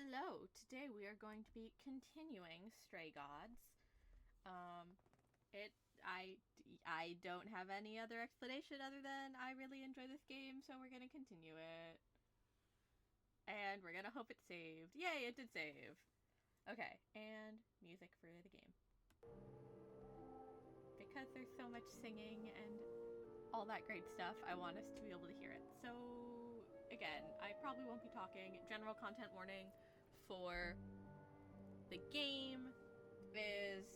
Hello, today we are going to be continuing Stray Gods. Um, it, I don't have any other explanation other than I really enjoy this game, so we're gonna continue it. And we're gonna hope it saved. Yay, it did save! Okay, and music for the game. Because there's so much singing and all that great stuff, I want us to be able to hear it. So, again, I probably won't be talking. General content warning for the game is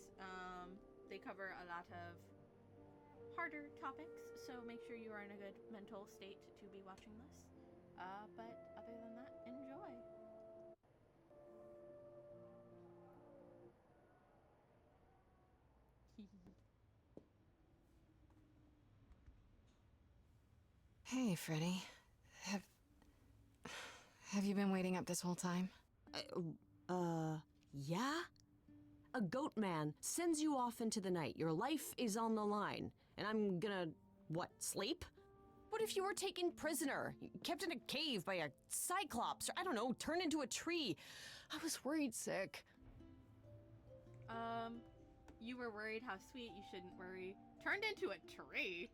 they cover a lot of harder topics, so make sure you are in a good mental state to be watching this. But other than that, enjoy. Hey, Freddy. Have you been waiting up this whole time? Yeah? A goat man sends you off into the night. Your life is on the line. And I'm gonna, what, sleep? What if you were taken prisoner, kept in a cave by a cyclops, or I don't know, turned into a tree? I was worried sick. You were worried how sweet, you shouldn't worry. Turned into a tree?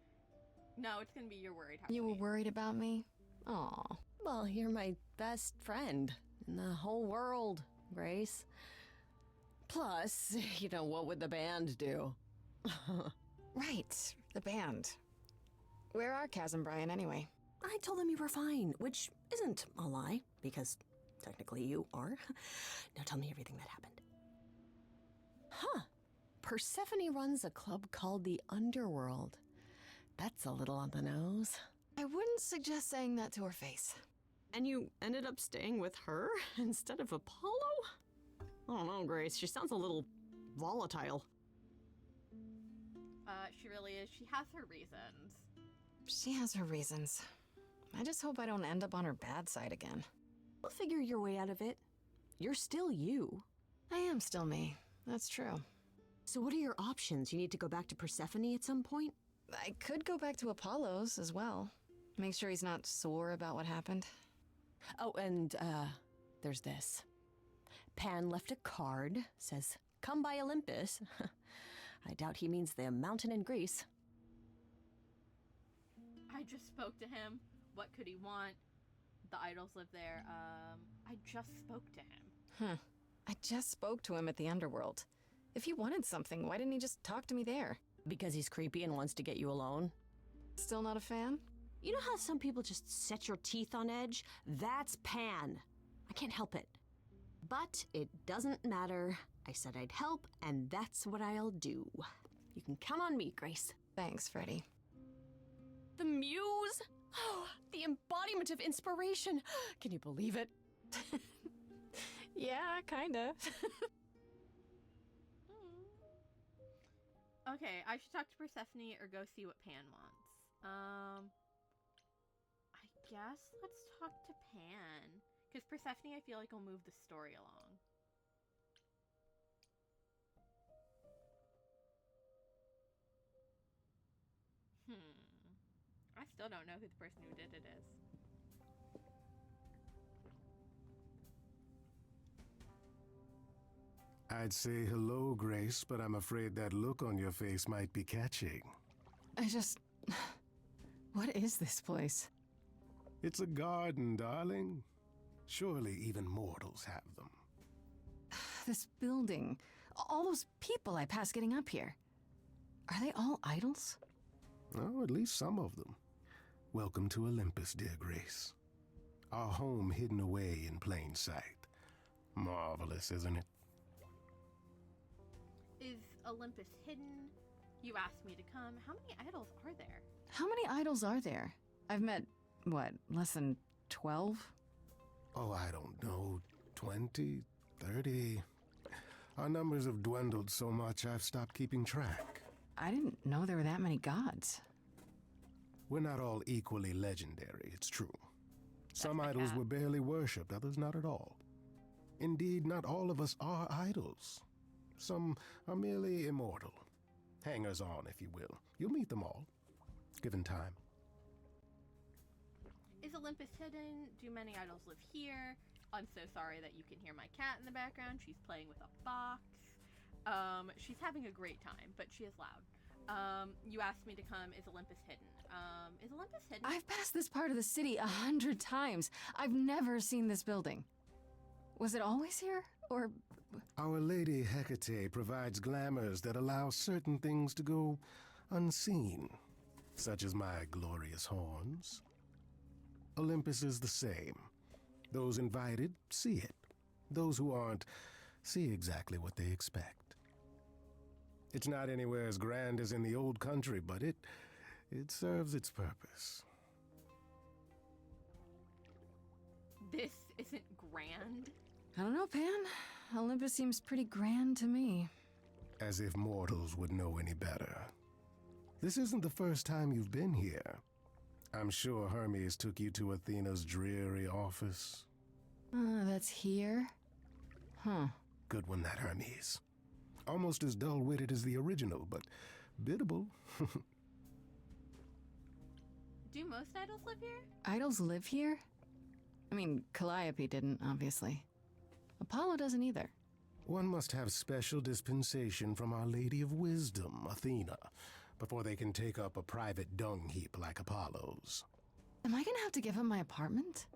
No, it's gonna be you're worried how You were sweet. worried about me? Aw. Well, you're my best friend in the whole world, Grace. Plus, what would the band do? Right, the band. Where are Kaz and Brian anyway? I told them you were fine, which isn't a lie, because technically you are. Now tell me everything that happened. Persephone runs a club called the Underworld. That's a little on the nose. I wouldn't suggest saying that to her face. And you ended up staying with her instead of Apollo? I don't know, Grace. She sounds a little volatile. She really is. She has her reasons. She has her reasons. I just hope I don't end up on her bad side again. You'll figure your way out of it. You're still you. I am still me. That's true. So what are your options? You need to go back to Persephone at some point? I could go back to Apollo's as well. Make sure he's not sore about what happened. Oh, and, there's this. Pan left a card, says, "Come by Olympus." I doubt he means the mountain in Greece. I just spoke to him. What could he want? The idols live there. I just spoke to him. I just spoke to him at the Underworld. If he wanted something, why didn't he just talk to me there? Because he's creepy and wants to get you alone. Still not a fan? You know how some people just set your teeth on edge? That's Pan. I can't help it. But it doesn't matter. I said I'd help, and that's what I'll do. You can count on me, Grace. Thanks, Freddy. The muse? Oh, the embodiment of inspiration. Can you believe it? Yeah, kinda. Okay, I should talk to Persephone or go see what Pan wants. I guess let's talk to Pan. Because Persephone, I feel like, will move the story along. I still don't know who the person who did it is. I'd say hello, Grace, but I'm afraid that look on your face might be catching. What is this place? It's a garden, darling. Surely even mortals have them. This building. All those people I pass getting up here. Are they all idols? Oh, at least some of them. Welcome to Olympus, dear Grace. Our home hidden away in plain sight. Marvelous, isn't it? Is Olympus hidden? You asked me to come. How many idols are there? How many idols are there? I've met, less than 12? Oh, I don't know, 20, 30. Our numbers have dwindled so much I've stopped keeping track. I didn't know there were that many gods. We're not all equally legendary, it's true. Some my idols cat. were barely worshipped, others not at all. Indeed, not all of us are idols. Some are merely immortal. Hangers-on, if you will. You'll meet them all, given time. Is Olympus hidden? Do many idols live here? I'm so sorry that you can hear my cat in the background. She's playing with a box. She's having a great time, but she is loud. You asked me to come. Is Olympus hidden? Is Olympus hidden? I've passed this part of the city 100 times. I've never seen this building. Was it always here? Or... Our Lady Hecate provides glamours that allow certain things to go unseen, such as my glorious horns. Olympus is the same. Those invited see it. Those who aren't see exactly what they expect. It's not anywhere as grand as in the old country, but it serves its purpose. This isn't grand. I don't know, Pan. Olympus seems pretty grand to me. As if mortals would know any better. This isn't the first time you've been here. I'm sure Hermes took you to Athena's dreary office. That's here? Huh. Good one, that Hermes. Almost as dull-witted as the original, but biddable. Do most idols live here? Idols live here? I mean, Calliope didn't, obviously. Apollo doesn't either. One must have special dispensation from Our Lady of Wisdom, Athena, before they can take up a private dung heap like Apollo's. Am I gonna have to give up my apartment?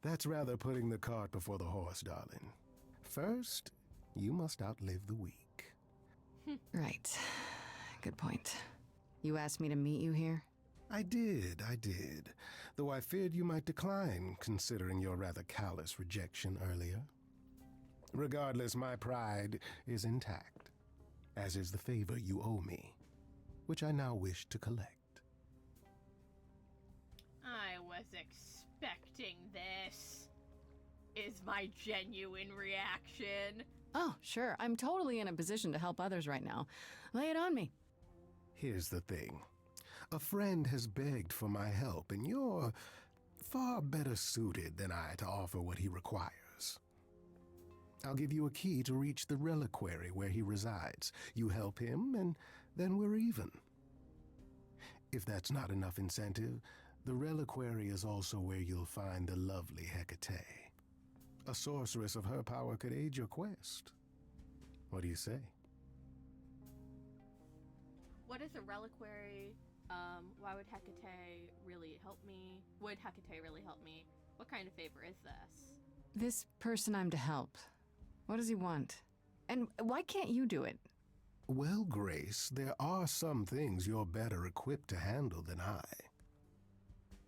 That's rather putting the cart before the horse, darling. First, you must outlive the weak. Right. Good point. You asked me to meet you here? I did. Though I feared you might decline, considering your rather callous rejection earlier. Regardless, my pride is intact, as is the favor you owe me, which I now wish to collect. I was expecting this. Is my genuine reaction. Oh, sure. I'm totally in a position to help others right now. Lay it on me. Here's the thing. A friend has begged for my help, and you're far better suited than I to offer what he requires. I'll give you a key to reach the reliquary where he resides. You help him, and then we're even. If that's not enough incentive, the reliquary is also where you'll find the lovely Hecate. A sorceress of her power could aid your quest. What do you say? What is a reliquary? Why would Hecate really help me? Would Hecate really help me? What kind of favor is this? This person I'm to help. What does he want? And why can't you do it? Well, Grace, there are some things you're better equipped to handle than I.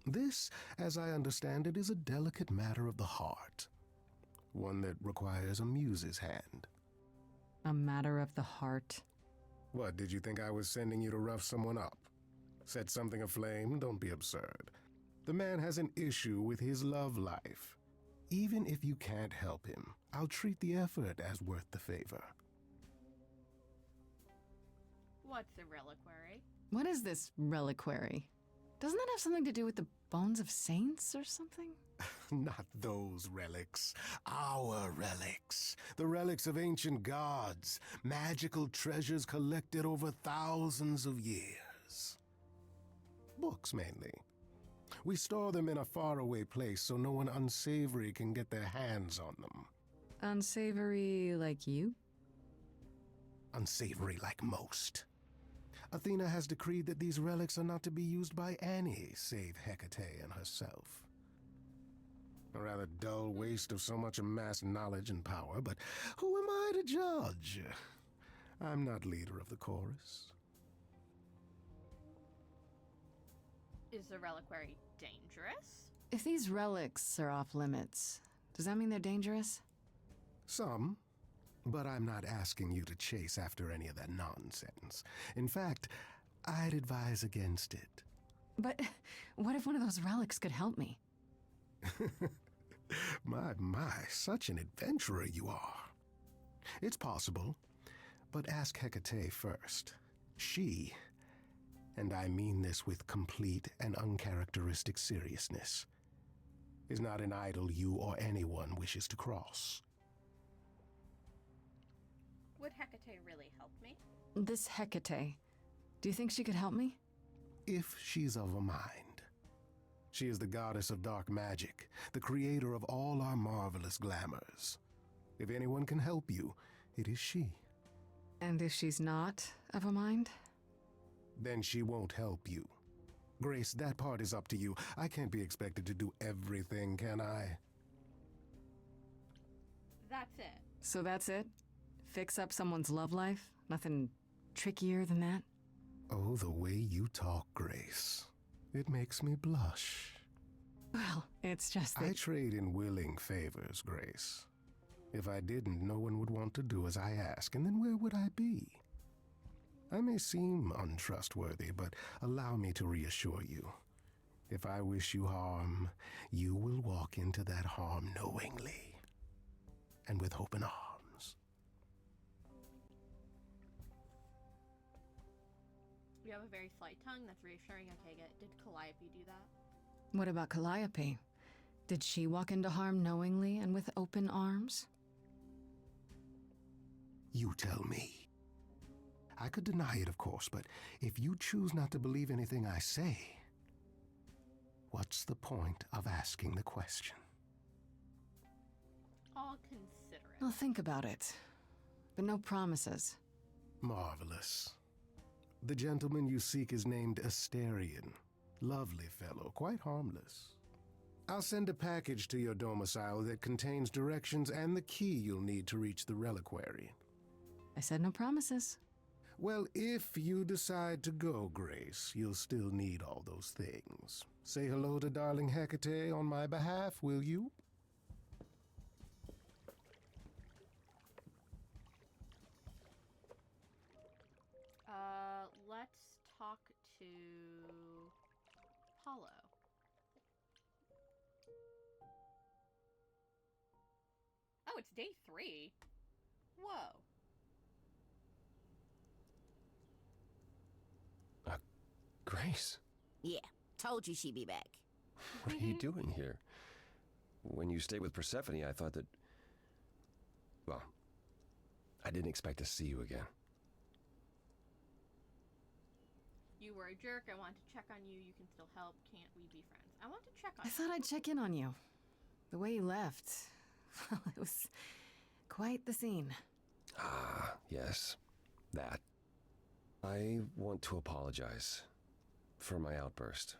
This, as I understand it, is a delicate matter of the heart. One that requires a muse's hand. A matter of the heart. What, did you think I was sending you to rough someone up? Set something aflame? Don't be absurd. The man has an issue with his love life. Even if you can't help him, I'll treat the effort as worth the favor. What's a reliquary? What is this reliquary? Doesn't that have something to do with the bones of saints or something? Not those relics. Our relics. The relics of ancient gods. Magical treasures collected over thousands of years. Books, mainly. We store them in a faraway place so no one unsavory can get their hands on them. Unsavory like you? Unsavory like most. Athena has decreed that these relics are not to be used by any save Hecate and herself. A rather dull waste of so much amassed knowledge and power, but who am I to judge? I'm not leader of the chorus. Is the reliquary dangerous? If these relics are off limits, does that mean they're dangerous? Some, but I'm not asking you to chase after any of that nonsense. In fact, I'd advise against it. But what if one of those relics could help me? My, such an adventurer you are. It's possible, but ask Hecate first. She, and I mean this with complete and uncharacteristic seriousness, is not an idol you or anyone wishes to cross. Would Hecate really help me? This Hecate, do you think she could help me? If she's of a mind. She is the goddess of dark magic, the creator of all our marvelous glamours. If anyone can help you, it is she. And if she's not of a mind? Then she won't help you. Grace, that part is up to you. I can't be expected to do everything, can I? That's it. So that's it? Fix up someone's love life? Nothing trickier than that? Oh, the way you talk, Grace. It makes me blush. Well, it's just that... I trade in willing favors, Grace. If I didn't, no one would want to do as I ask, and then where would I be? I may seem untrustworthy, but allow me to reassure you. If I wish you harm, you will walk into that harm knowingly and with open arms. You have a very slight tongue. That's reassuring. Okay, did Calliope do that? What about Calliope? Did she walk into harm knowingly and with open arms? You tell me. I could deny it, of course, but if you choose not to believe anything I say, what's the point of asking the question? I'll consider it. I'll think about it, but no promises. Marvelous. The gentleman you seek is named Asterion. Lovely fellow, quite harmless. I'll send a package to your domicile that contains directions and the key you'll need to reach the reliquary. I said no promises. Well, if you decide to go, Grace, you'll still need all those things. Say hello to darling Hecate on my behalf, will you? Let's talk to Apollo. Oh, it's day 3. Whoa. Grace, Yeah, told you she'd be back. what are you doing here? When you stayed with Persephone, I thought that... Well, I didn't expect to see you again. You were a jerk. I wanted to check on you. You can still help. Can't we be friends? I want to check on I thought I'd check in on you. The way you left, well, it was quite the scene. Ah, yes. That. I want to apologize for my outburst.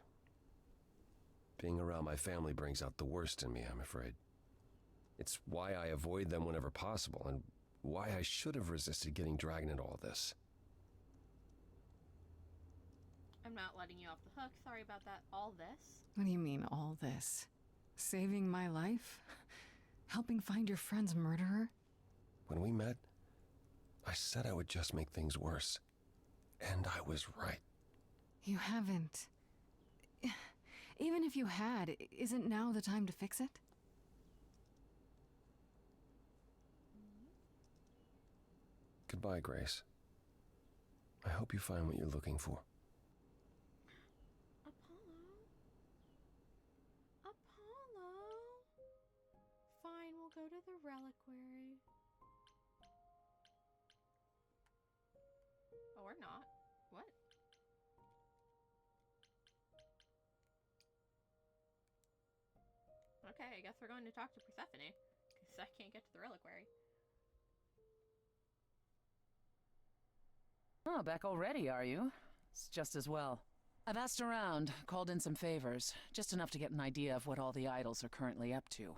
Being around my family brings out the worst in me, I'm afraid. It's why I avoid them whenever possible, and why I should have resisted getting dragged into all this. I'm not letting you off the hook. Sorry about that. All this? What do you mean, all this? Saving my life? Helping find your friend's murderer? When we met, I said I would just make things worse. And I was right. You haven't. Even if you had, isn't now the time to fix it? Goodbye, Grace. I hope you find what you're looking for. Apollo? Fine, we'll go to the reliquary. Or not. What? Okay, I guess we're going to talk to Persephone, because I can't get to the reliquary. Oh, back already, are you? It's just as well. I've asked around, called in some favors, just enough to get an idea of what all the idols are currently up to.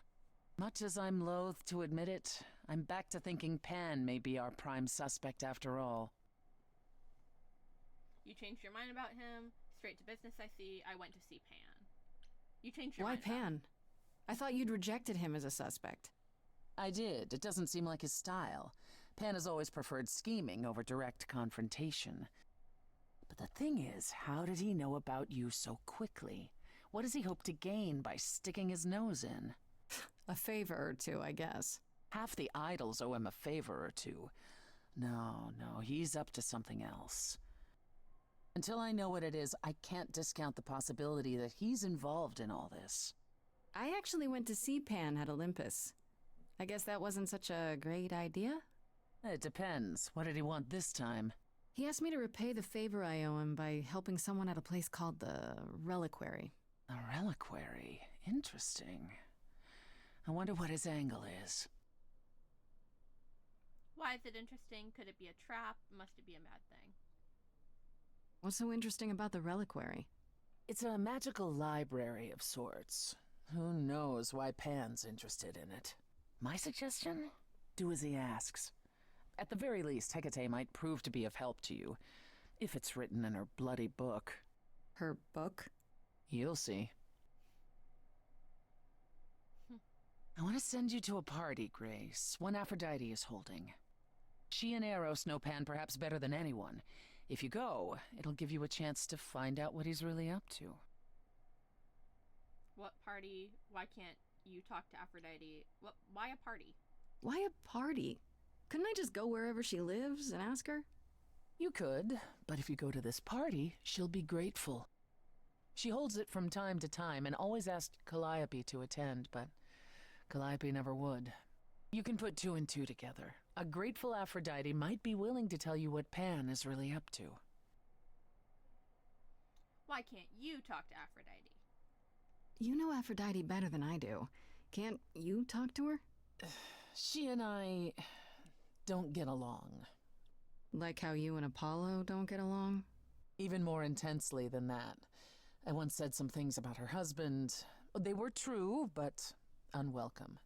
Much as I'm loath to admit it, I'm back to thinking Pan may be our prime suspect after all. You changed your mind about him. Straight to business, I see. I went to see Pan. You changed your Why mind about him. Pan? I thought you'd rejected him as a suspect. I did. It doesn't seem like his style. Pan has always preferred scheming over direct confrontation. But the thing is, how did he know about you so quickly? What does he hope to gain by sticking his nose in? A favor or two, I guess. Half the idols owe him a favor or two. No, he's up to something else. Until I know what it is, I can't discount the possibility that he's involved in all this. I actually went to see Pan at Olympus. I guess that wasn't such a great idea? It depends. What did he want this time? He asked me to repay the favor I owe him by helping someone at a place called the Reliquary. A reliquary. Interesting. I wonder what his angle is. Why is it interesting? Could it be a trap? Must it be a mad thing? What's so interesting about the reliquary? It's a magical library of sorts. Who knows why Pan's interested in it? My suggestion? Do as he asks. At the very least, Hecate might prove to be of help to you, if it's written in her bloody book. Her book? You'll see. I want to send you to a party, Grace, one Aphrodite is holding. She and Eros know Pan perhaps better than anyone. If you go, it'll give you a chance to find out what he's really up to. What party? Why can't you talk to Aphrodite? Why a party? Why a party? Couldn't I just go wherever she lives and ask her? You could, but if you go to this party, she'll be grateful. She holds it from time to time and always asked Calliope to attend, but Calliope never would. You can put two and two together. A grateful Aphrodite might be willing to tell you what Pan is really up to. Why can't you talk to Aphrodite? You know Aphrodite better than I do. Can't you talk to her? She and I don't get along. Like how you and Apollo don't get along? Even more intensely than that. I once said some things about her husband. They were true, but unwelcome.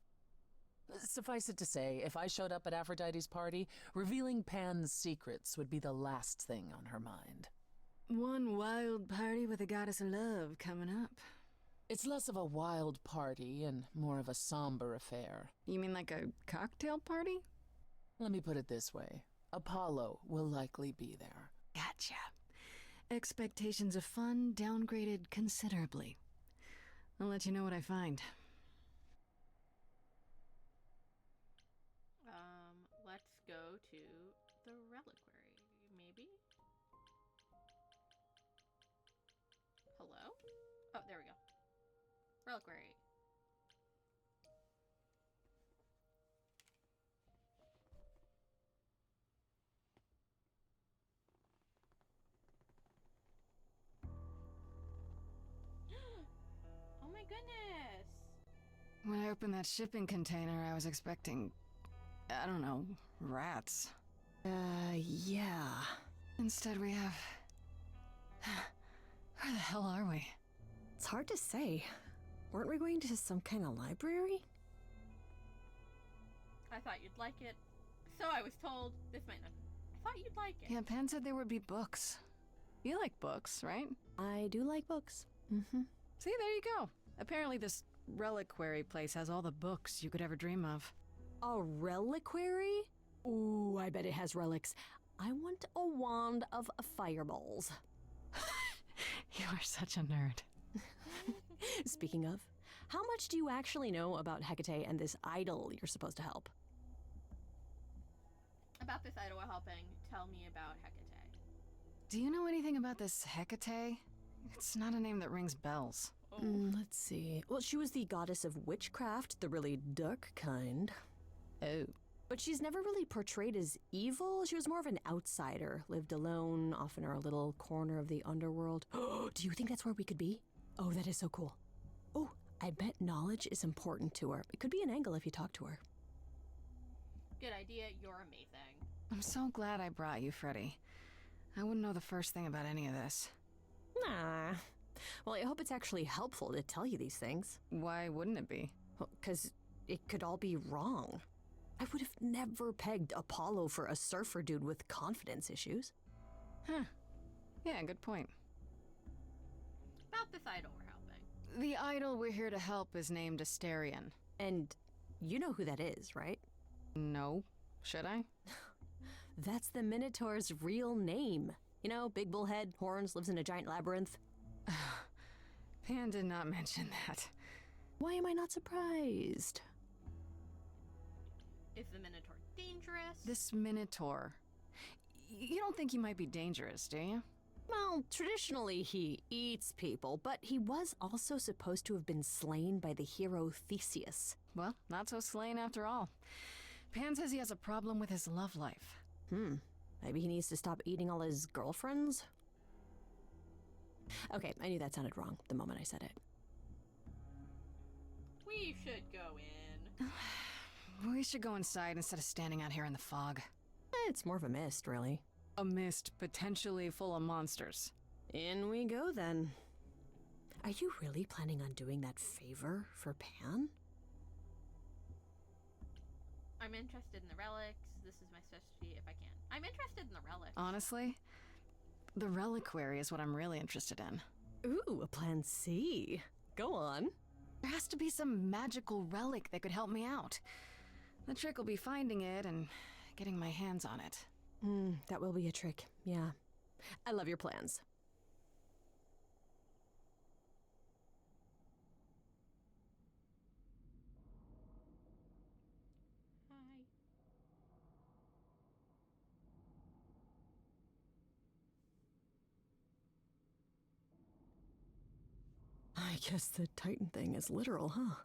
Suffice it to say, if I showed up at Aphrodite's party, revealing Pan's secrets would be the last thing on her mind. One wild party with the goddess of love coming up. It's less of a wild party and more of a somber affair. You mean like a cocktail party? Let me put it this way. Apollo will likely be there. Gotcha. Expectations of fun downgraded considerably. I'll let you know what I find. Let's go to the reliquary, maybe? Hello? Oh, there we go. Reliquary. Oh my goodness! When I opened that shipping container, I was expecting, I don't know, rats. Yeah. Instead we have... Where the hell are we? It's hard to say. Weren't we going to some kind of library? I thought you'd like it. So I was told. This might not. I thought you'd like it. Yeah, Pan said there would be books. You like books, right? I do like books. Mm-hmm. See, there you go. Apparently this reliquary place has all the books you could ever dream of. A reliquary? Ooh, I bet it has relics. I want a wand of fireballs. You are such a nerd. Speaking of, how much do you actually know about Hecate and this idol you're supposed to help? About this idol we're helping, tell me about Hecate. Do you know anything about this Hecate? It's not a name that rings bells. Oh. Let's see. Well, she was the goddess of witchcraft, the really dark kind. Oh. But she's never really portrayed as evil. She was more of an outsider, lived alone, off in her little corner of the underworld. Do you think that's where we could be? Oh, that is so cool. Oh, I bet knowledge is important to her. It could be an angle if you talk to her. Good idea. You're amazing. I'm so glad I brought you, Freddy. I wouldn't know the first thing about any of this. Nah. Well, I hope it's actually helpful to tell you these things. Why wouldn't it be? Well, 'cause it could all be wrong. I would have never pegged Apollo for a surfer dude with confidence issues. Huh. Yeah, good point. About this idol we're helping. The idol we're here to help is named Asterion. And you know who that is, right? No. Should I? That's the Minotaur's real name. You know, big bullhead, horns, lives in a giant labyrinth. Pan did not mention that. Why am I not surprised? Is the Minotaur dangerous? This Minotaur. You don't think he might be dangerous, do you? Well, traditionally he eats people, but he was also supposed to have been slain by the hero Theseus. Well, not so slain after all. Pan says he has a problem with his love life. Maybe he needs to stop eating all his girlfriends? Okay, I knew that sounded wrong the moment I said it. We should go in. We should go inside instead of standing out here in the fog. It's more of a mist, really. A mist potentially full of monsters. In we go, then. Are you really planning on doing that favor for Pan? I'm interested in the relics. This is my specialty if I can. I'm interested in the relics. Honestly, the reliquary is what I'm really interested in. Ooh, a plan C. Go on. There has to be some magical relic that could help me out. The trick will be finding it and getting my hands on it. That will be a trick, yeah. I love your plans. Hi. I guess the Titan thing is literal, huh?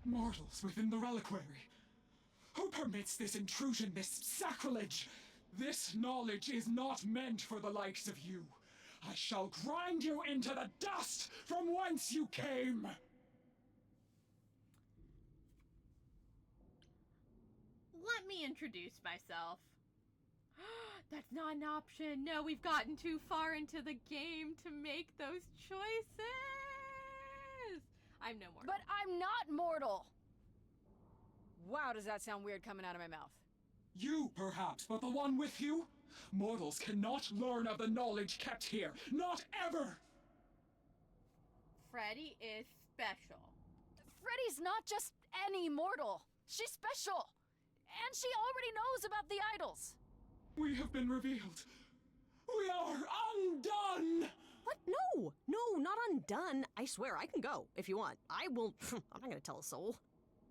Mortals within the reliquary. Who permits this intrusion, this sacrilege? This knowledge is not meant for the likes of you. I shall grind you into the dust from whence you came! Let me introduce myself. That's not an option. No, we've gotten too far into the game to make those choices. I'm no mortal. But I'm not mortal! Wow, does that sound weird coming out of my mouth? You, perhaps, but the one with you? Mortals cannot learn of the knowledge kept here. Not ever! Freddy is special. Freddy's not just any mortal. She's special. And she already knows about the idols. We have been revealed. We are undone! What? No! No, not undone. I swear, I can go, if you want. I will... I'm not gonna tell a soul.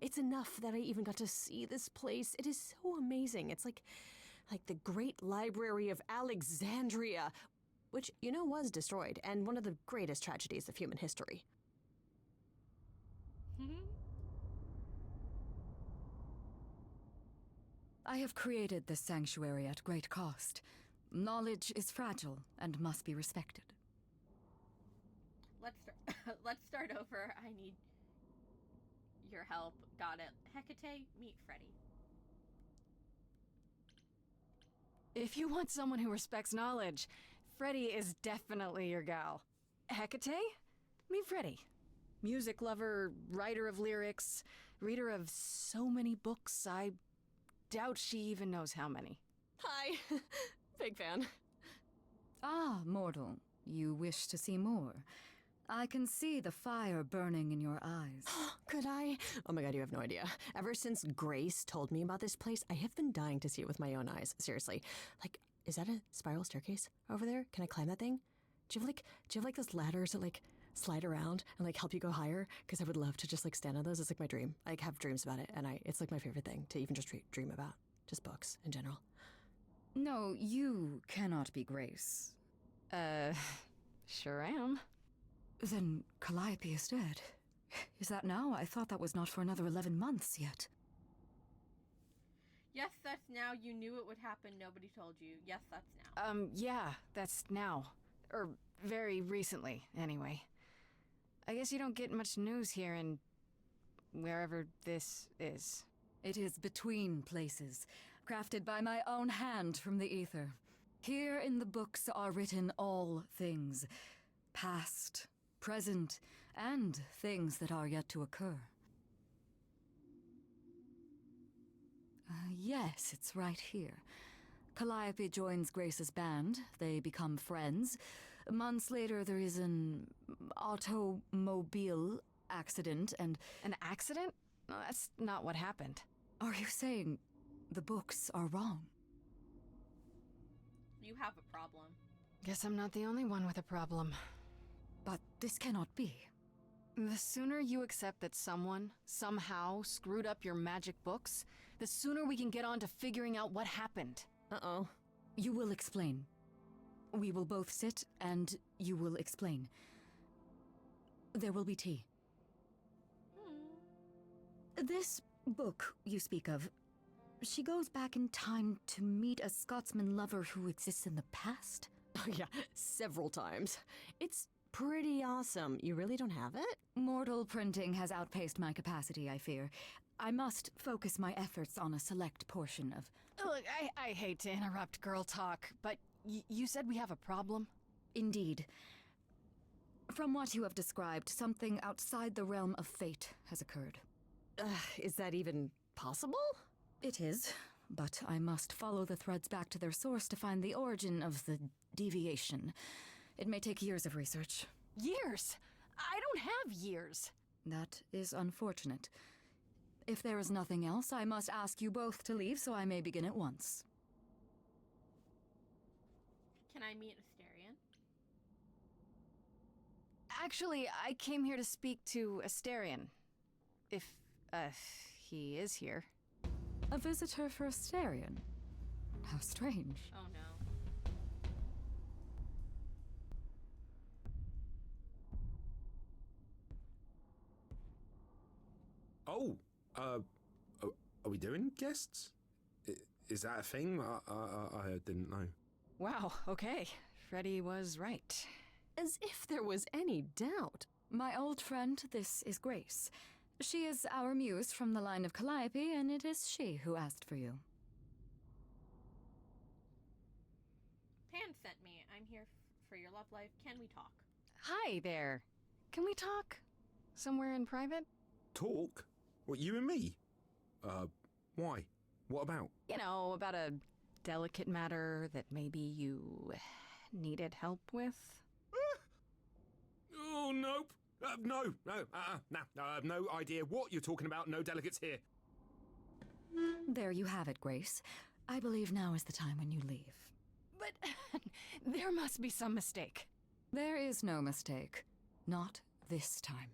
It's enough that I even got to see this place. It is so amazing. It's like the Great Library of Alexandria, which, you know, was destroyed, and one of the greatest tragedies of human history. I have created this sanctuary at great cost. Knowledge is fragile and must be respected. Let's start over. I need your help. Got it. Hecate, meet Freddy. If you want someone who respects knowledge, Freddy is definitely your gal. Hecate? Meet Freddy. Music lover, writer of lyrics, reader of so many books, I doubt she even knows how many. Hi. Big fan. Ah, mortal. You wish to see more. I can see the fire burning in your eyes. Could I? Oh my god, you have no idea. Ever since Grace told me about this place, I have been dying to see it with my own eyes. Seriously. Like, is that a spiral staircase over there? Can I climb that thing? Do you have those ladders that like slide around and like help you go higher? Because I would love to just like stand on those. It's like my dream. I have dreams about it, and it's like my favorite thing to even just dream about. Just books in general. No, you cannot be Grace. Sure am. Then Calliope is dead. Is that now? I thought that was not for another 11 months yet. Yes, that's now. You knew it would happen. Nobody told you. Yes, that's now. Yeah, that's now. Or very recently, anyway. I guess you don't get much news here in wherever this is. It is between places, crafted by my own hand from the ether. Here in the books are written all things. Past, present, and things that are yet to occur. Yes, it's right here. Calliope joins Grace's band. They become friends. Months later, there is an automobile accident and... An accident? No, that's not what happened. Are you saying the books are wrong? You have a problem. Guess I'm not the only one with a problem. But this cannot be. The sooner you accept that someone, somehow, screwed up your magic books, the sooner we can get on to figuring out what happened. Uh-oh. You will explain. We will both sit, and you will explain. There will be tea. This book you speak of, she goes back in time to meet a Scotsman lover who exists in the past? Oh yeah, several times. It's pretty awesome. You really don't have it? Mortal printing has outpaced my capacity, I fear. I must focus my efforts on a select portion of... Look, I hate to interrupt girl talk, but you said we have a problem? Indeed. From what you have described, something outside the realm of fate has occurred. Is that even possible? It is, but I must follow the threads back to their source to find the origin of the deviation. It may take years of research. Years? I don't have years. That is unfortunate. If there is nothing else, I must ask you both to leave so I may begin at once. Can I meet Asterion? Actually, I came here to speak to Asterion. If, he is here. A visitor for Asterion? How strange. Oh no. Oh, are we doing guests? Is that a thing? I didn't know. Wow, okay. Freddy was right. As if there was any doubt. My old friend, this is Grace. She is our muse from the line of Calliope, and it is she who asked for you. Pan sent me. I'm here for your love life. Can we talk? Hi there. Can we talk? Somewhere in private? Talk? What, you and me? Why? What about? You know, about a delicate matter that maybe you needed help with? Oh, nope. No, I have no idea what you're talking about. No delegates here. There you have it, Grace. I believe now is the time when you leave. But there must be some mistake. There is no mistake. Not this time.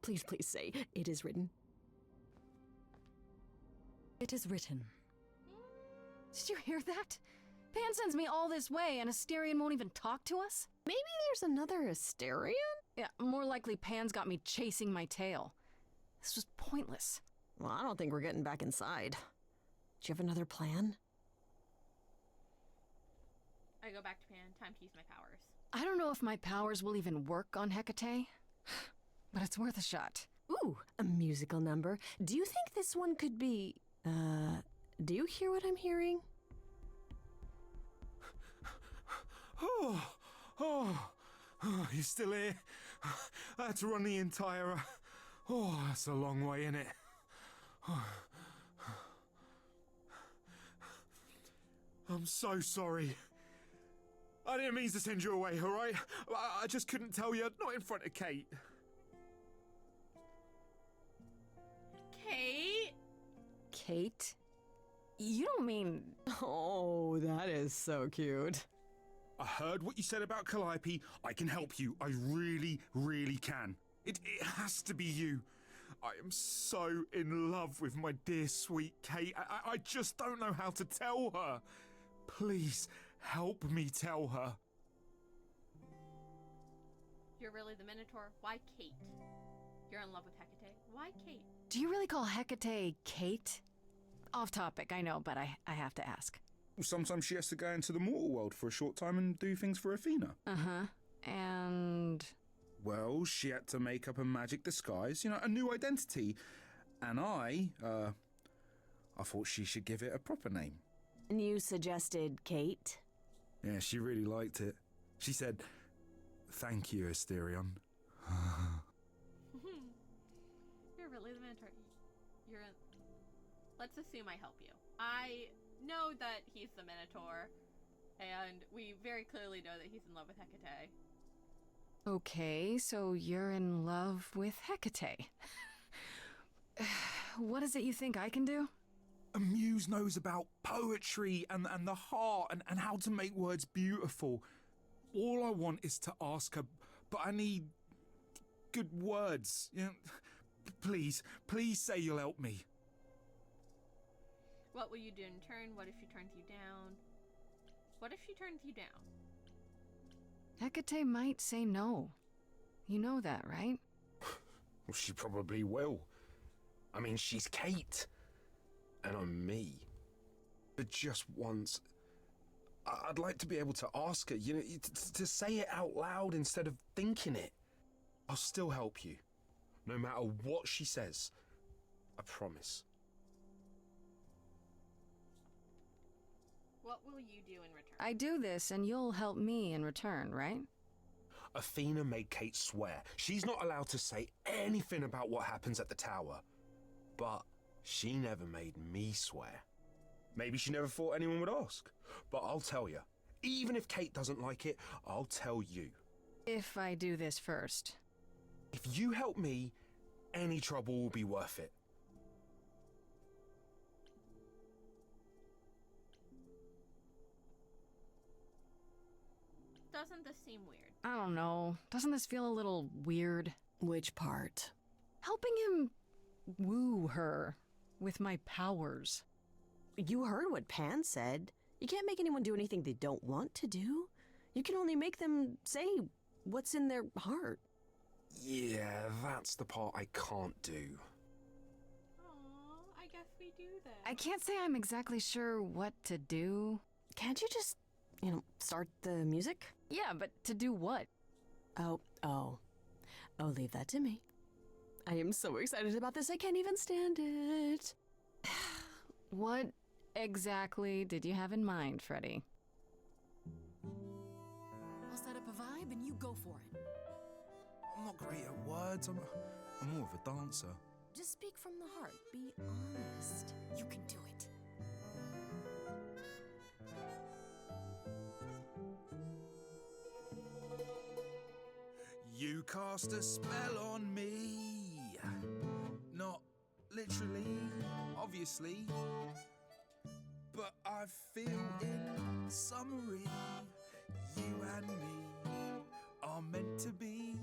Please say, it is written. It is written. Did you hear that? Pan sends me all this way and Asterion won't even talk to us? Maybe there's another Asterion? Yeah, more likely Pan's got me chasing my tail. This was pointless. Well, I don't think we're getting back inside. Do you have another plan? I go back to Pan. Time to use my powers. I don't know if my powers will even work on Hecate, but it's worth a shot. Ooh, a musical number. Do you think this one could be... do you hear what I'm hearing? Oh, you're still here? I had to run the entire... Oh, that's a long way, innit? I'm so sorry. I didn't mean to send you away, alright? I just couldn't tell you, not in front of Kate. Kate? Kate? You don't mean... Oh, that is so cute. I heard what you said about Calliope. I can help you. I really, really can. It has to be you. I am so in love with my dear sweet Kate. I just don't know how to tell her. Please, help me tell her. You're really the Minotaur? Why Kate? You're in love with Hecate? Why Kate? Do you really call Hecate Kate? Off topic, I know, but I have to ask. Sometimes she has to go into the mortal world for a short time and do things for Athena. Uh-huh. And... Well, she had to make up a magic disguise, you know, a new identity. And I thought she should give it a proper name. And you suggested Kate? Yeah, she really liked it. She said, "Thank you, Asterion." You're really the Minotaur. You're in... Let's assume I help you. I know that he's the Minotaur, and we very clearly know that he's in love with Hecate. Okay, so you're in love with Hecate. What is it you think I can do? A muse knows about poetry and the heart and how to make words beautiful. All I want is to ask her, but I need good words. You know, please say you'll help me. What will you do in turn? What if she turns you down? What if she turns you down? Hecate might say no. You know that, right? Well, she probably will. I mean, she's Kate. And I'm me. But just once, I'd like to be able to ask her, you know, to say it out loud instead of thinking it. I'll still help you, no matter what she says. I promise. What will you do in return? I do this and you'll help me in return, right? Athena made Kate swear she's not allowed to say anything about what happens at the tower. But she never made me swear. Maybe she never thought anyone would ask. But I'll tell you, even if Kate doesn't like it, I'll tell you. If I do this first. If you help me, any trouble will be worth it. Doesn't this seem weird? I don't know. Doesn't this feel a little weird? Which part? Helping him woo her with my powers. You heard what Pan said. You can't make anyone do anything they don't want to do. You can only make them say what's in their heart. Yeah, that's the part I can't do. Aww, I guess we do that. I can't say I'm exactly sure what to do. Can't you just, start the music? Yeah, but to do what? Oh, leave that to me. I am so excited about this, I can't even stand it. What exactly did you have in mind, Freddy? I'll set up a vibe and you go for it. I'm not great at words. I'm more of a dancer. Just speak from the heart. Be honest. You can do it. You cast a spell on me. Not literally, obviously. But I feel in summary, you and me are meant to be.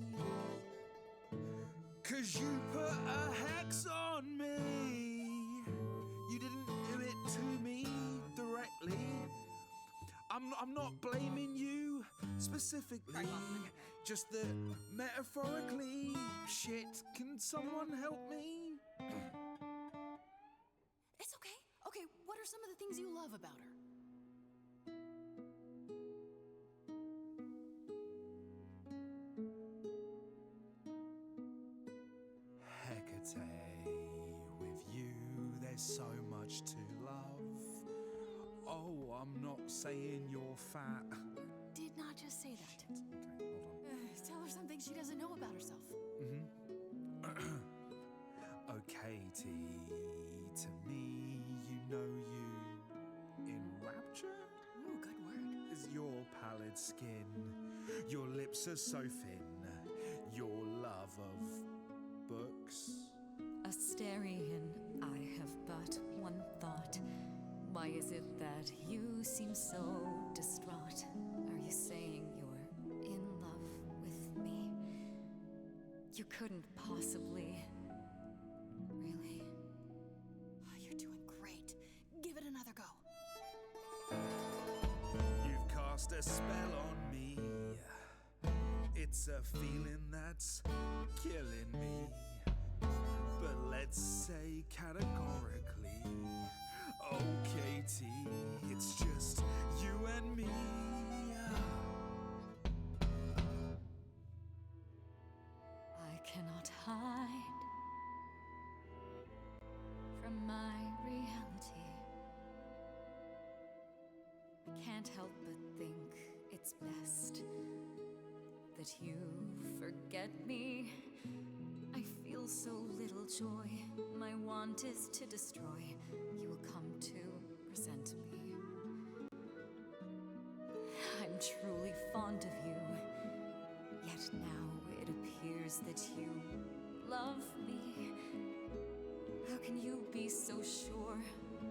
'Cause you put a hex on me. You didn't do it to me directly. I'm not blaming you specifically. Just that metaphorically, shit, can someone help me? It's okay. Okay, what are some of the things you love about her? Hecate, with you there's so much to love. Oh, I'm not saying you're fat. You did not just say that. Okay, hold on. Tell her something she doesn't know about herself. Oh, Katie, to me, you know you in rapture? Ooh, good word. Is your pallid skin, your lips are so thin, your love of books. Asterian, I have but one thought. Why is it that you seem so distraught? Are you saying you're in love with me? You couldn't possibly. Really? Oh, you're doing great. Give it another go. You've cast a spell on me. It's a feeling that's killing me. But let's say categorically, oh Katie, it's just you and me. I cannot hide from my reality. I can't help but think it's best that you forget me. I feel so little joy. My want is to destroy. You will come to resent me. I'm truly fond of you. Yet now it appears that you love me. How can you be so sure?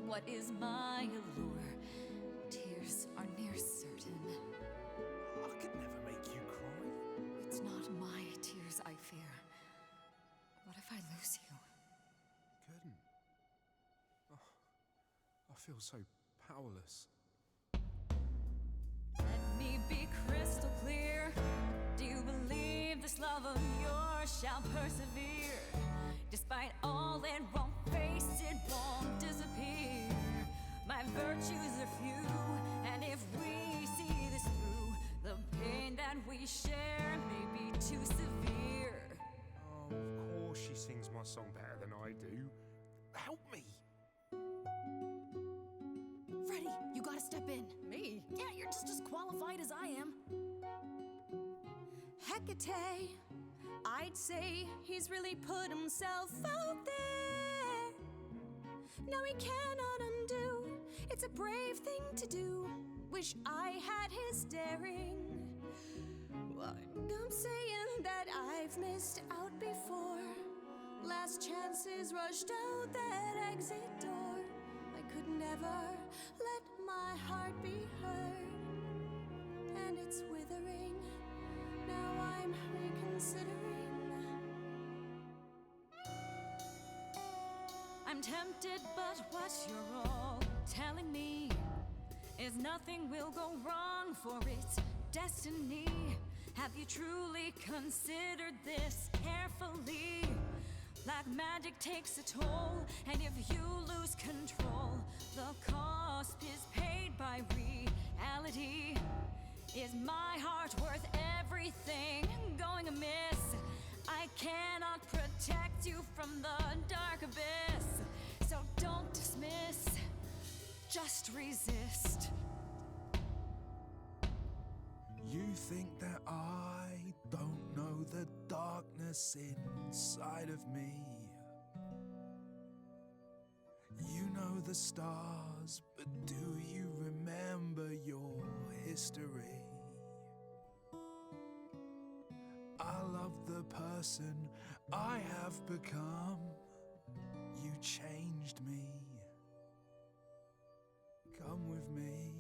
What is my allure? Tears are near certain. I could never make you cry. It's not my tears I fear. What if I lose you? Couldn't. Oh, I feel so powerless. Let me be crystal clear. Do you believe this love of yours shall persevere? Despite all that won't face, it won't disappear. My virtues are few, and if we I do. Help me. Freddie, you gotta step in. Me? Yeah, you're just as qualified as I am. Hecate, I'd say he's really put himself out there. Now he cannot undo. It's a brave thing to do. Wish I had his daring. I'm saying that I've missed out before. Last chances rushed out that exit door. I could never let my heart be heard. And it's withering. Now I'm reconsidering. I'm tempted, but what you're all telling me is nothing will go wrong, for it's destiny. Have you truly considered this carefully? Black magic takes a toll, and if you lose control, the cost is paid by reality. Is my heart worth everything going amiss? I cannot protect you from the dark abyss. So don't dismiss, just resist. You think that I don't know the darkness inside of me. You know the stars, but do you remember your history? I love the person I have become. You changed me. Come with me.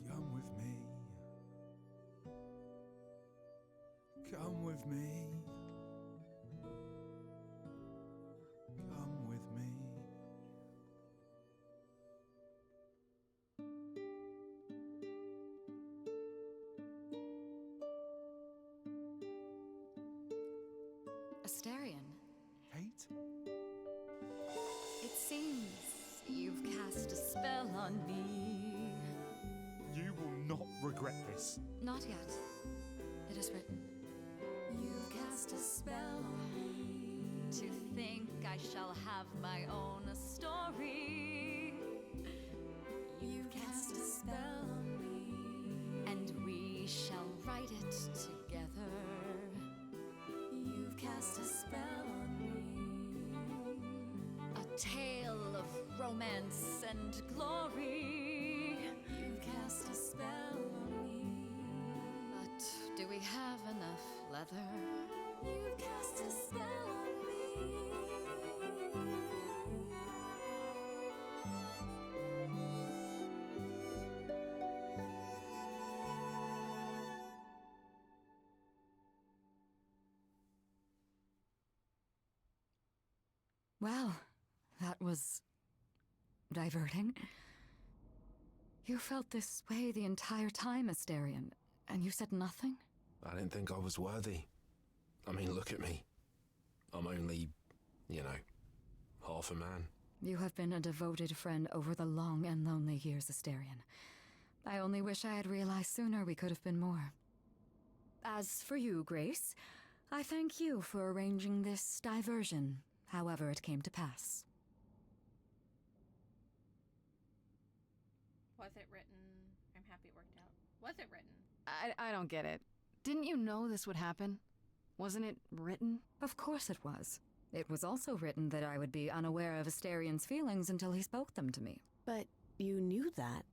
Come with me. Come with me. Come with me. Asterion, Kate? it seems you've cast a spell on me. You will not regret this. Not yet. It is written. You've cast a spell on me. To think I shall have my own story. You've cast a spell on me. And we shall write it together. You've cast a spell on me. A tale of romance and glory. You've cast a spell on me. But do we have enough leather? You've cast a spell on me. Well, that was diverting. You felt this way the entire time, Asterion, and you said nothing? I didn't think I was worthy. I mean, look at me. I'm only, half a man. You have been a devoted friend over the long and lonely years, Asterion. I only wish I had realized sooner we could have been more. As for you, Grace, I thank you for arranging this diversion, however it came to pass. Was it written? I'm happy it worked out. Was it written? I don't get it. Didn't you know this would happen? Wasn't it written? Of course it was. It was also written that I would be unaware of Asterion's feelings until he spoke them to me. But you knew that.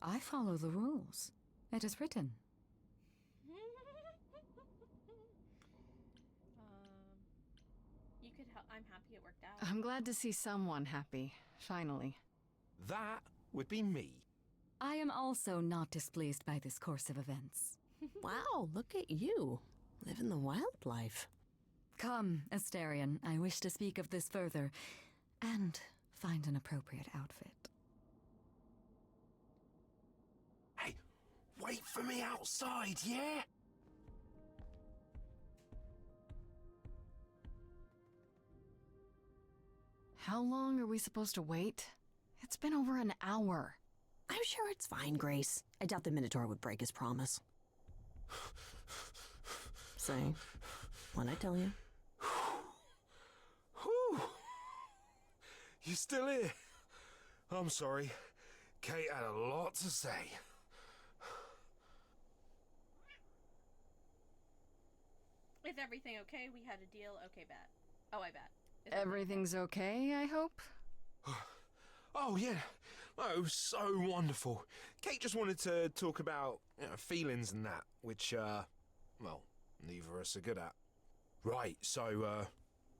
I follow the rules. It is written. You could help. I'm happy it worked out. I'm glad to see someone happy, finally. That would be me. I am also not displeased by this course of events. Wow, look at you. Living the wildlife. Come, Asterion, I wish to speak of this further, and find an appropriate outfit. Hey, wait for me outside, yeah? How long are we supposed to wait? It's been over an hour. I'm sure it's fine, Grace. I doubt the Minotaur would break his promise. Say, what'd I tell you? you're still here. I'm sorry. Kate had a lot to say. Is everything okay? We had a deal. Okay, bet. Oh, I bet. Is Everything's okay, I hope? Oh, yeah. Oh, it was so wonderful. Kate just wanted to talk about feelings and that, which, well, neither of us are good at. Right, so,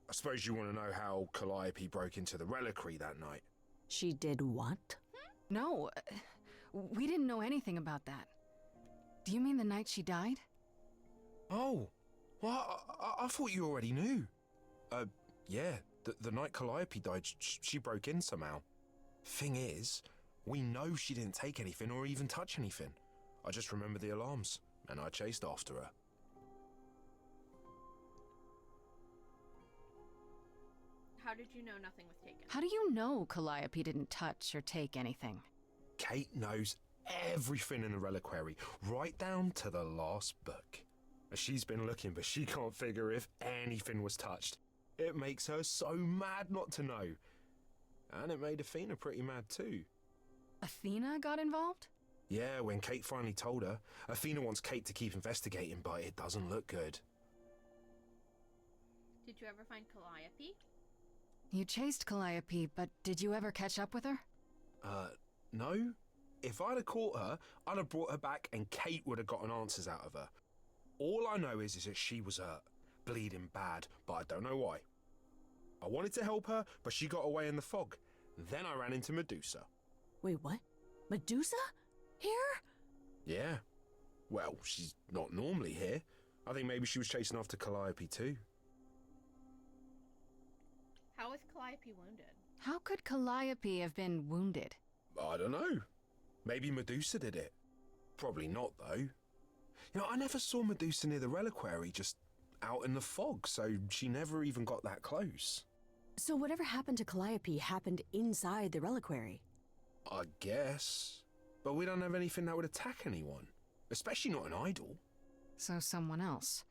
I suppose you want to know how Calliope broke into the reliquary that night. She did what? No, we didn't know anything about that. Do you mean the night she died? Oh, well, I thought you already knew. Yeah, the night Calliope died, she broke in somehow. Thing is, we know she didn't take anything or even touch anything. I just remember the alarms, and I chased after her. How did you know nothing was taken? How do you know Calliope didn't touch or take anything? Kate knows everything in the reliquary, right down to the last book. She's been looking, but she can't figure if anything was touched. It makes her so mad not to know. And it made Athena pretty mad too. Athena got involved? Yeah, when Kate finally told her, Athena wants Kate to keep investigating, but it doesn't look good. Did you ever find Calliope? You chased Calliope, but did you ever catch up with her? No. If I'd have caught her, I'd have brought her back and Kate would have gotten answers out of her. All I know is that she was hurt, bleeding bad, but I don't know why. I wanted to help her, but she got away in the fog. Then I ran into Medusa. Wait, what? Medusa? Here? Yeah. Well, she's not normally here. I think maybe she was chasing after Calliope too. How was Calliope wounded? How could Calliope have been wounded? I don't know. Maybe Medusa did it. Probably not, though. You know, I never saw Medusa near the reliquary, just out in the fog, so she never even got that close. So whatever happened to Calliope happened inside the reliquary? I guess. But we don't have anything that would attack anyone. Especially not an idol. So someone else.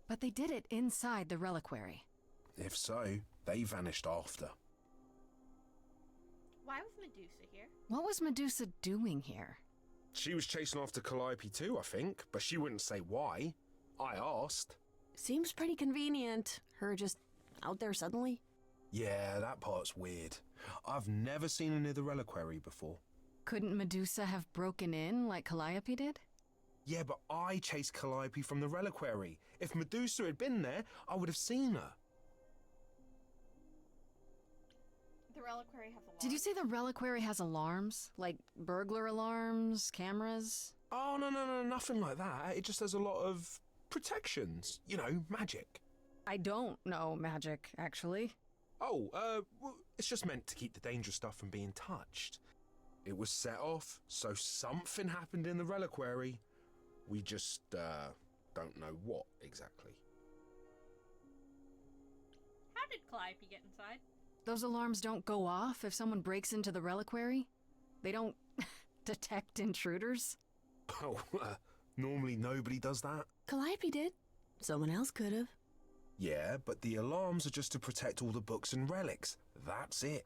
But they did it inside the reliquary. If so, they vanished after. Why was Medusa here? What was Medusa doing here? She was chasing after Calliope too, I think, but she wouldn't say why. I asked. Seems pretty convenient. Her just out there suddenly. Yeah, that part's weird. I've never seen her near the reliquary before. Couldn't Medusa have broken in like Calliope did? Yeah, but I chased Calliope from the reliquary. If Medusa had been there, I would have seen her. The reliquary has alarms. Did you say the reliquary has alarms? Like burglar alarms, cameras? Oh, no, nothing like that. It just has a lot of protections. You know, magic. I don't know magic, actually. Oh, well, it's just meant to keep the dangerous stuff from being touched. It was set off, so something happened in the reliquary. We just, don't know what exactly. How did Calliope get inside? Those alarms don't go off if someone breaks into the reliquary? They don't detect intruders? Oh, normally nobody does that. Calliope did. Someone else could have. Yeah, but the alarms are just to protect all the books and relics. That's it.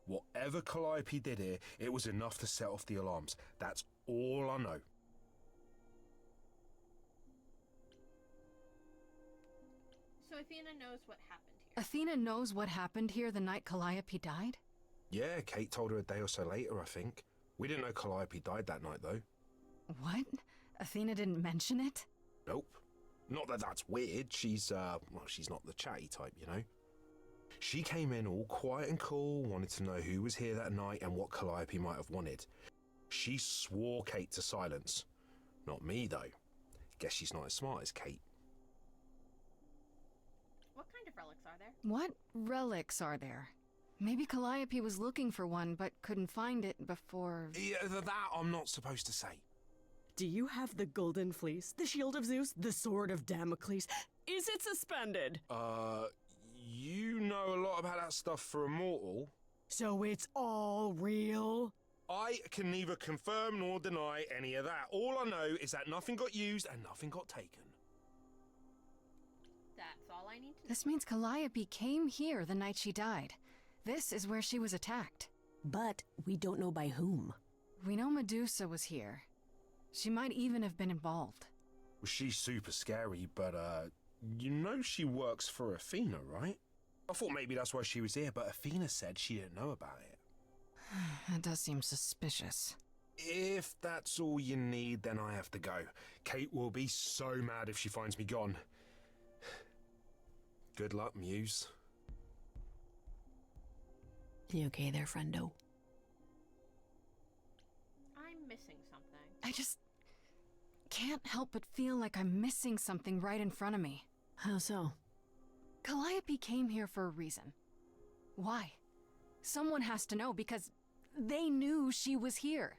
Whatever Calliope did here, it was enough to set off the alarms. That's all I know. So Athena knows what happened here. Athena knows what happened here the night Calliope died? Yeah, Kate told her a day or so later, I think. We didn't know Calliope died that night, though. What? Athena didn't mention it? Nope. Not that that's weird. She's not the chatty type, you know. She came in all quiet and cool, wanted to know who was here that night and what Calliope might have wanted. She swore Kate to silence. Not me, though. Guess she's not as smart as Kate. What kind of relics are there? What relics are there? Maybe Calliope was looking for one, but couldn't find it before... Yeah, that I'm not supposed to say. Do you have the golden fleece, the shield of Zeus, the sword of Damocles? Is it suspended? You know a lot about that stuff for a mortal. So it's all real? I can neither confirm nor deny any of that. All I know is that nothing got used and nothing got taken. That's all I need to know. This means Calliope came here the night she died. This is where she was attacked. But we don't know by whom. We know Medusa was here. She might even have been involved. She's super scary, but, you know she works for Athena, right? I thought maybe that's why she was here, but Athena said she didn't know about it. That does seem suspicious. If that's all you need, then I have to go. Kate will be so mad if she finds me gone. Good luck, Muse. You okay there, friendo? I'm missing something. I just can't help but feel like I'm missing something right in front of me. How so? Calliope came here for a reason. Why? Someone has to know because they knew she was here.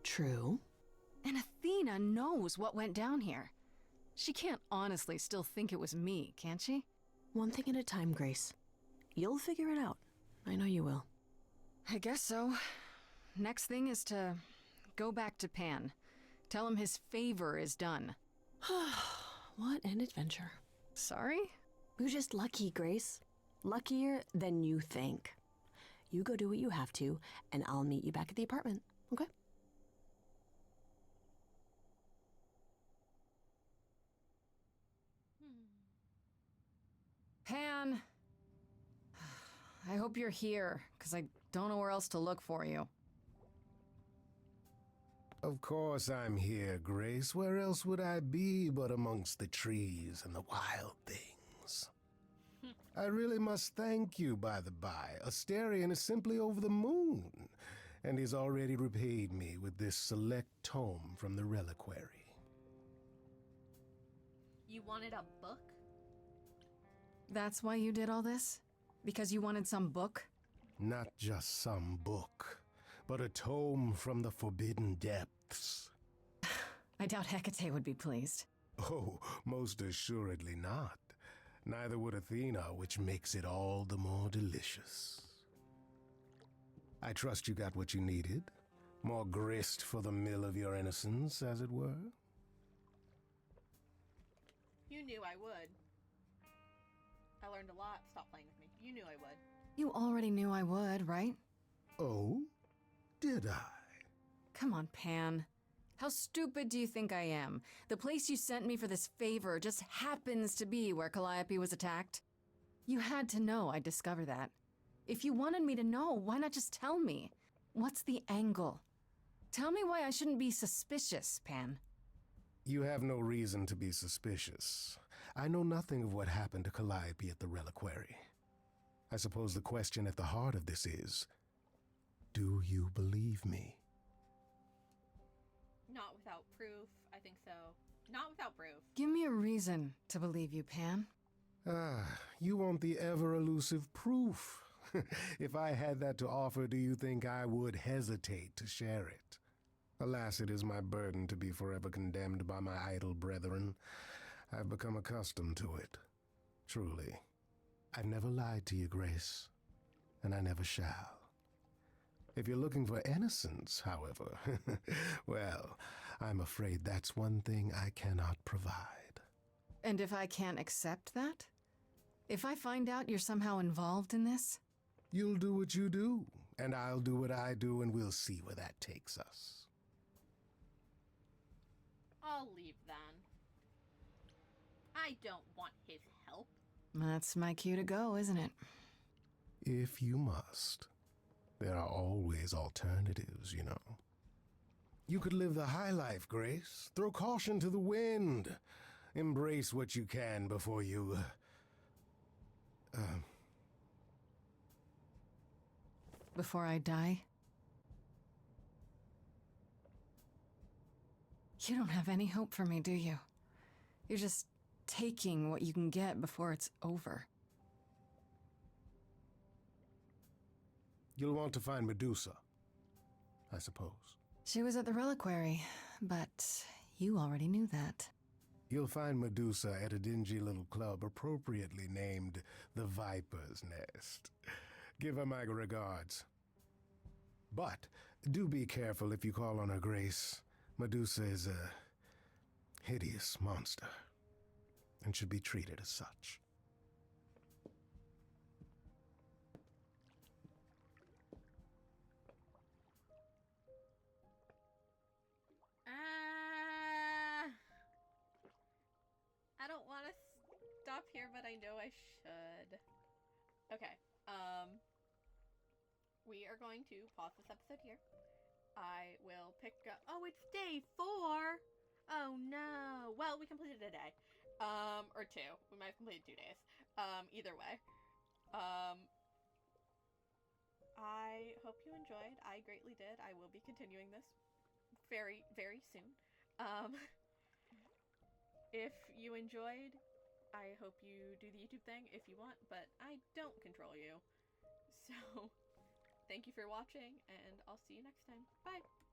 True. And Athena knows what went down here. She can't honestly still think it was me, can she? One thing at a time, Grace. You'll figure it out. I know you will. I guess so. Next thing is to go back to Pan. Tell him his favor is done. What an adventure. Sorry? You're just lucky, Grace. Luckier than you think. You go do what you have to, and I'll meet you back at the apartment, okay? Pan! I hope you're here, because I don't know where else to look for you. Of course I'm here, Grace. Where else would I be but amongst the trees and the wild things? I really must thank you, by the by. Asterion is simply over the moon, and he's already repaid me with this select tome from the reliquary. You wanted a book? That's why you did all this? Because you wanted some book? Not just some book, but a tome from the forbidden depths. I doubt Hecate would be pleased. Oh, most assuredly not. Neither would Athena, which makes it all the more delicious. I trust you got what you needed. More grist for the mill of your innocence, as it were. You knew I would. I learned a lot. Stop playing with me. You knew I would. You already knew I would, right? Oh? Did I? Come on, Pan. How stupid do you think I am? The place you sent me for this favor just happens to be where Calliope was attacked. You had to know I'd discover that. If you wanted me to know, why not just tell me? What's the angle? Tell me why I shouldn't be suspicious, Pan. You have no reason to be suspicious. I know nothing of what happened to Calliope at the reliquary. I suppose the question at the heart of this is, do you believe me? Not without proof. I think so. Not without proof. Give me a reason to believe you, Pan. You want the ever-elusive proof. If I had that to offer, do you think I would hesitate to share it? Alas, it is my burden to be forever condemned by my idle brethren. I've become accustomed to it. Truly. I've never lied to you, Grace, and I never shall. If you're looking for innocence, however, well, I'm afraid that's one thing I cannot provide. And if I can't accept that? If I find out you're somehow involved in this? You'll do what you do, and I'll do what I do, and we'll see where that takes us. I'll leave then. I don't want his help. That's my cue to go, isn't it? If you must. There are always alternatives, you know. You could live the high life, Grace. Throw caution to the wind. Embrace what you can before you... Before I die? You don't have any hope for me, do you? You're just taking what you can get before it's over. You'll want to find Medusa, I suppose. She was at the reliquary, but you already knew that. You'll find Medusa at a dingy little club appropriately named the Viper's Nest. Give her my regards. But do be careful if you call on her, Grace. Medusa is a hideous monster and should be treated as such. stop here, but I know I should. Okay. We are going to pause this episode here. I will pick up... Oh, it's day 4! Oh, no. Well, we completed a day. Or 2. We might have completed 2 days. Either way. I hope you enjoyed. I greatly did. I will be continuing this very, very soon. If you enjoyed, I hope you do the YouTube thing if you want, but I don't control you. So, thank you for watching, and I'll see you next time. Bye!